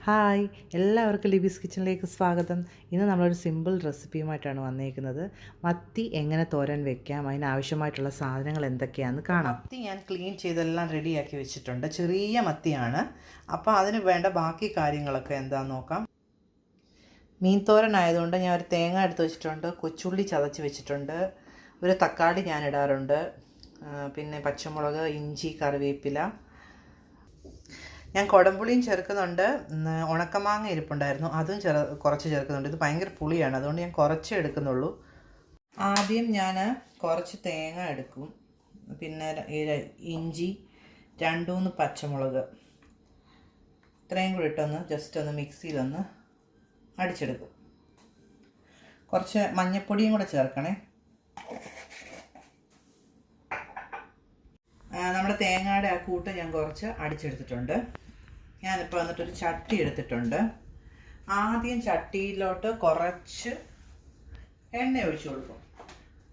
Hi, എല്ലാവർക്കും ലിബീസ് കിച്ചണിലേക്ക് സ്വാഗതം. ഇന്ന് നമ്മളൊരു സിമ്പിൾ റെസിപ്പിയുമായിട്ടാണ് വന്നിരിക്കുന്നത്. മത്തി എങ്ങനെ തോരൻ വെക്കാം, അതിനാവശ്യമായിട്ടുള്ള സാധനങ്ങൾ എന്തൊക്കെയാണെന്ന് കാണാം. മത്തി ഞാൻ ക്ലീൻ ചെയ്തെല്ലാം റെഡിയാക്കി വെച്ചിട്ടുണ്ട്. ചെറിയ മത്തിയാണ്. അപ്പോൾ അതിന് വേണ്ട ബാക്കി കാര്യങ്ങളൊക്കെ എന്താണെന്ന് നോക്കാം. മീൻ തോരൻ ആയതുകൊണ്ട് ഞാൻ ഒരു തേങ്ങ എടുത്ത് വെച്ചിട്ടുണ്ട്, കൊച്ചുള്ളി ചതച്ച് വെച്ചിട്ടുണ്ട്, ഒരു തക്കാളി ഞാൻ ഇടാറുണ്ട്, പിന്നെ പച്ചമുളക്, ഇഞ്ചി, കറിവേപ്പില. ഞാൻ കുടംപുളിയും ചേർക്കുന്നുണ്ട്, ഉണക്കമാങ്ങ ഇരിപ്പുണ്ടായിരുന്നു അതും കുറച്ച് ചേർക്കുന്നുണ്ട്. ഇത് ഭയങ്കര പുളിയാണ്, അതുകൊണ്ട് ഞാൻ കുറച്ചേ എടുക്കുന്നുള്ളൂ. ആദ്യം ഞാൻ കുറച്ച് തേങ്ങ എടുക്കും, പിന്നെ ഇഞ്ചി, 2-3 പച്ചമുളക്, ഇത്രയും കൂടി ഇട്ടൊന്ന് ജസ്റ്റ് ഒന്ന് മിക്സിയിലൊന്ന് അടിച്ചെടുക്കും. കുറച്ച് മഞ്ഞൾപ്പൊടിയും കൂടെ ചേർക്കണേ. നമ്മുടെ തേങ്ങയുടെ ആ കൂട്ട് ഞാൻ കുറച്ച് അടിച്ചെടുത്തിട്ടുണ്ട്. ഞാനിപ്പോൾ വന്നിട്ടൊരു ചട്ടി എടുത്തിട്ടുണ്ട്. ആദ്യം ചട്ടിയിലോട്ട് കുറച്ച് എണ്ണ ഒഴിച്ചു കൊടുക്കും.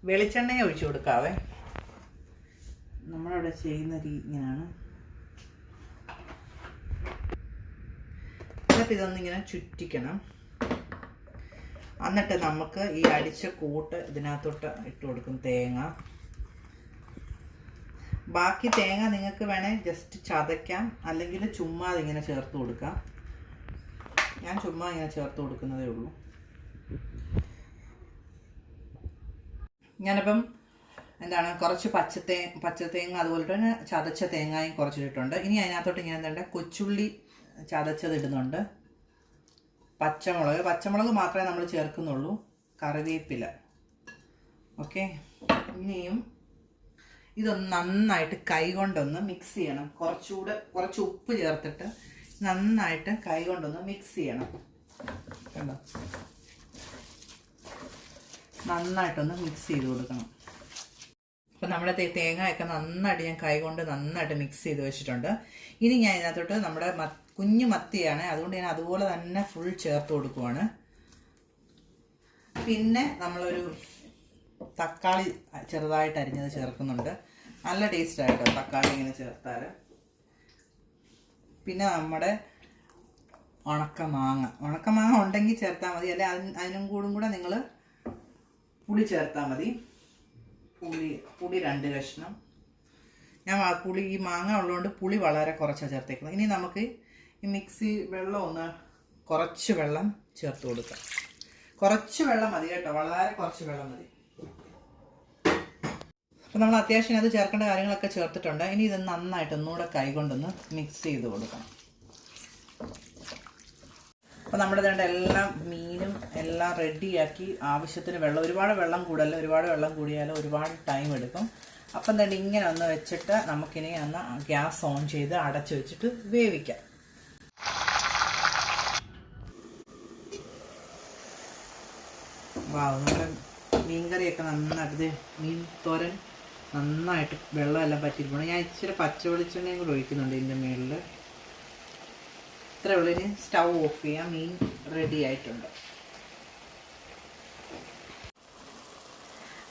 വെളിച്ചെണ്ണയെ ഒഴിച്ചു കൊടുക്കാവേ. നമ്മളവിടെ ചെയ്യുന്ന രീതി ഇങ്ങനെയാണ്. എന്നിട്ട് ഇതൊന്നിങ്ങനെ ചുറ്റിക്കണം. എന്നിട്ട് നമുക്ക് ഈ അടിച്ച കൂട്ട് ഇതിനകത്തോട്ട് ഇട്ട് കൊടുക്കും. തേങ്ങ, ബാക്കി തേങ്ങ നിങ്ങൾക്ക് വേണേൽ ജസ്റ്റ് ചതയ്ക്കാം, അല്ലെങ്കിൽ ചുമ്മാ അതിങ്ങനെ ചേർത്ത് കൊടുക്കാം. ഞാൻ ചുമ്മാ ഇങ്ങനെ ചേർത്ത് കൊടുക്കുന്നതേ ഉള്ളൂ. ഞാനിപ്പം കുറച്ച് പച്ചത്തേങ്ങ അതുപോലെ തന്നെ ചതച്ച തേങ്ങയും കുറച്ചിട്ടുണ്ട്. ഇനി അതിനകത്തോട്ട് ഞാൻ കൊച്ചുള്ളി ചതച്ചത് ഇടുന്നുണ്ട്, പച്ചമുളക് മാത്രമേ നമ്മൾ ചേർക്കുന്നുള്ളൂ, കറിവേപ്പില. ഓക്കെ, ഇനിയും ഇതൊന്ന് നന്നായിട്ട് കൈ കൊണ്ടൊന്ന് മിക്സ് ചെയ്യണം. കുറച്ച് ഉപ്പ് ചേർത്തിട്ട് നന്നായിട്ട് കൈ കൊണ്ടൊന്ന് മിക്സ് ചെയ്യണം. കണ്ടോ, നന്നായിട്ടൊന്ന് മിക്സ് ചെയ്ത് കൊടുക്കണം. അപ്പം നമ്മുടെ തേങ്ങയൊക്കെ നന്നായിട്ട് ഞാൻ കൈ കൊണ്ട് നന്നായിട്ട് മിക്സ് ചെയ്ത് വെച്ചിട്ടുണ്ട്. ഇനി ഞാൻ ഇതിനകത്തോട്ട് നമ്മുടെ കുഞ്ഞു മത്തിയാണ്, അതുകൊണ്ട് ഞാൻ അതുപോലെ തന്നെ ഫുൾ ചേർത്ത് കൊടുക്കുവാണ്. പിന്നെ നമ്മളൊരു തക്കാളി ചെറുതായിട്ട് അരിഞ്ഞത് ചേർക്കുന്നുണ്ട്. നല്ല ടേസ്റ്റായിട്ടോ തക്കാളി ഇങ്ങനെ ചേർത്താൽ. പിന്നെ നമ്മുടെ ഉണക്കമാങ്ങ ഉണ്ടെങ്കിൽ ചേർത്താൽ മതി, അല്ലെ അതിനും കൂടെ നിങ്ങൾ പുളി ചേർത്താൽ മതി. പുളി 2 കഷ്ണം. ഞാൻ ഈ മാങ്ങ ഉള്ളതുകൊണ്ട് പുളി വളരെ കുറച്ചാണ് ചേർത്തേക്കുന്നത്. ഇനി നമുക്ക് ഈ മിക്സി കുറച്ച് വെള്ളം ചേർത്ത് കൊടുക്കാം. കുറച്ച് വെള്ളം മതി കേട്ടോ, വളരെ കുറച്ച് വെള്ളം മതി. അപ്പോൾ നമ്മൾ അത്യാവശ്യം അത് ചേർക്കേണ്ട കാര്യങ്ങളൊക്കെ ചേർത്തിട്ടുണ്ട്. ഇനി ഇത് നന്നായിട്ട് ഒന്നുകൂടെ കൈ കൊണ്ടൊന്ന് മിക്സ് ചെയ്ത് കൊടുക്കണം. അപ്പോൾ നമ്മുടെ ഇതേണ്ട എല്ലാം മീനും എല്ലാം റെഡിയാക്കി ആവശ്യത്തിന് വെള്ളം, ഒരുപാട് വെള്ളം കൂടല്ല, ഒരുപാട് വെള്ളം കൂടിയാലും ഒരുപാട് ടൈം എടുക്കും. അപ്പം തന്നെ ഇങ്ങനെ ഒന്ന് വെച്ചിട്ട് നമുക്കിനി ഒന്ന് ഗ്യാസ് ഓൺ ചെയ്ത് അടച്ചു വെച്ചിട്ട് വേവിക്കാം. നമ്മുടെ മീൻകറിയൊക്കെ നന്നായിട്ട്, മീൻ തോരൻ നന്നായിട്ട് വെള്ളമെല്ലാം പറ്റിയിരിക്കണം. ഞാൻ ഇച്ചിരി പച്ച വെളിച്ചെണ്ണയും കൂടെ ഒഴിക്കുന്നുണ്ട് ഇതിൻ്റെ മുകളിൽ. ഇത്ര ഉള്ളൂ. ഇനി സ്റ്റൗ ഓഫ് ചെയ്യാം. മീൻ റെഡി ആയിട്ടുണ്ട്.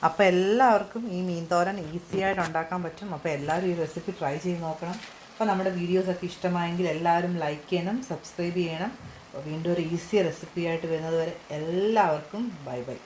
അപ്പോൾ എല്ലാവർക്കും ഈ മീൻ തോരൻ ഈസി ആയിട്ട് ഉണ്ടാക്കാൻ പറ്റും. അപ്പോൾ എല്ലാവരും ഈ റെസിപ്പി ട്രൈ ചെയ്ത് നോക്കണം. അപ്പോൾ നമ്മുടെ വീഡിയോസൊക്കെ ഇഷ്ടമായെങ്കിൽ എല്ലാവരും ലൈക്ക് ചെയ്യണം, സബ്സ്ക്രൈബ് ചെയ്യണം. അപ്പോൾ വീണ്ടും ഒരു ഈസി റെസിപ്പി ആയിട്ട് വരുന്നത് വരെ എല്ലാവർക്കും ബൈ ബൈ.